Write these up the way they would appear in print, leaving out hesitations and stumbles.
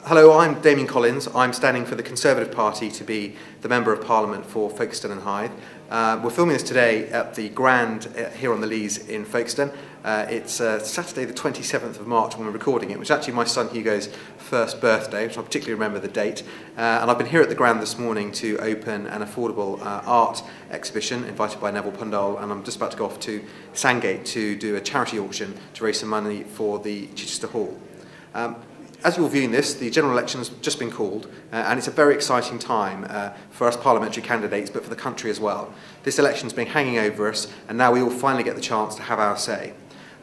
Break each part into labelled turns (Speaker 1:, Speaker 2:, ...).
Speaker 1: Hello, I'm Damian Collins. I'm standing for the Conservative Party to be the Member of Parliament for Folkestone and Hythe. We're filming this today at the Grand here on the Leas in Folkestone. It's Saturday the 27th of March when we're recording it, which is actually my son Hugo's first birthday, which I particularly remember the date. And I've been here at the Grand this morning to open an affordable art exhibition invited by Neville Pundole, and I'm just about to go off to Sandgate to do a charity auction to raise some money for the Chichester Hall. As you're viewing this, the general election has just been called, and it's a very exciting time for us parliamentary candidates, but for the country as well. This election's been hanging over us, and now we all finally get the chance to have our say.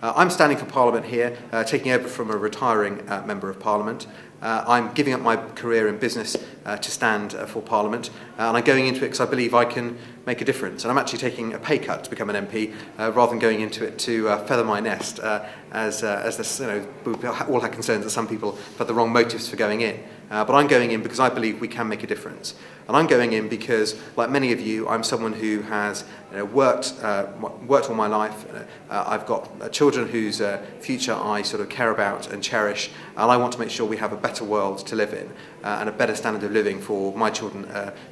Speaker 1: I'm standing for Parliament here, taking over from a retiring Member of Parliament. I'm giving up my career in business to stand for Parliament, and I'm going into it because I believe I can make a difference. And I'm actually taking a pay cut to become an MP rather than going into it to feather my nest, as this, we all had concerns that some people had the wrong motives for going in. But I'm going in because I believe we can make a difference. And I'm going in because, like many of you, I'm someone who has worked all my life. I've got children whose future I sort of care about and cherish, and I want to make sure we have a better world to live in and a better standard of living for my children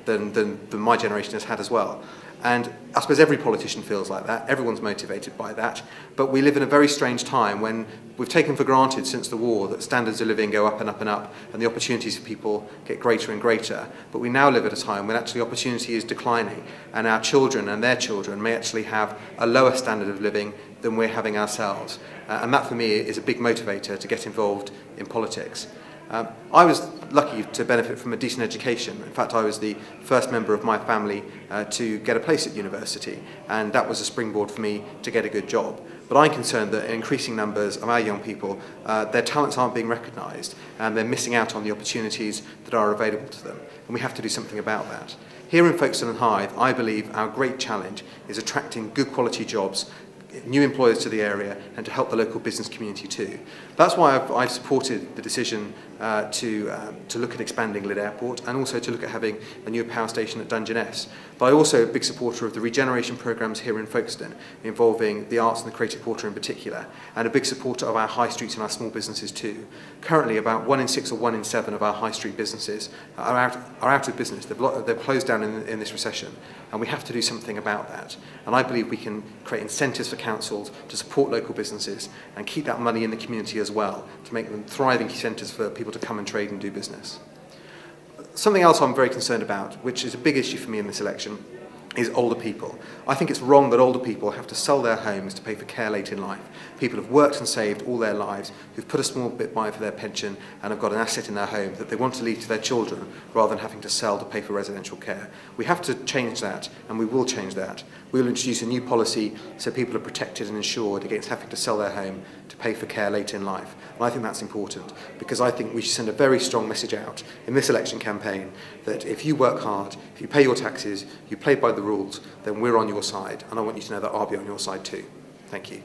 Speaker 1: than my generation has had as well. And I suppose every politician feels like that, everyone's motivated by that, but we live in a very strange time when we've taken for granted since the war that standards of living go up and up and up and the opportunities for people get greater and greater, but we now live at a time when actually opportunity is declining and our children and their children may actually have a lower standard of living than we're having ourselves. And that for me is a big motivator to get involved in politics. I was lucky to benefit from a decent education. In fact, I was the first member of my family to get a place at university, and that was a springboard for me to get a good job. But I'm concerned that increasing numbers of our young people, their talents aren't being recognised, and they're missing out on the opportunities that are available to them. And we have to do something about that. Here in Folkestone and Hythe, I believe our great challenge is attracting good quality jobs, new employers to the area, and to help the local business community too. That's why I've supported the decision to look at expanding Lydd Airport and also to look at having a new power station at Dungeness. But I'm also a big supporter of the regeneration programmes here in Folkestone, involving the arts and the creative quarter in particular, and a big supporter of our high streets and our small businesses too. Currently, about 1 in 6 or 1 in 7 of our high street businesses are out of business. They've closed down in this recession, and we have to do something about that. And I believe we can create incentives for councils to support local businesses and keep that money in the community as well, to make them thriving centres for people to come and trade and do business. Something else I'm very concerned about, which is a big issue for me in this election, is older people. I think it's wrong that older people have to sell their homes to pay for care late in life. People have worked and saved all their lives, who've put a small bit by for their pension and have got an asset in their home that they want to leave to their children rather than having to sell to pay for residential care. We have to change that, and we will change that. We will introduce a new policy so people are protected and insured against having to sell their home to pay for care late in life. And I think that's important because I think we should send a very strong message out in this election campaign that if you work hard, if you pay your taxes, you play by the rules, then we're on your side, and I want you to know that I'll be on your side too. Thank you.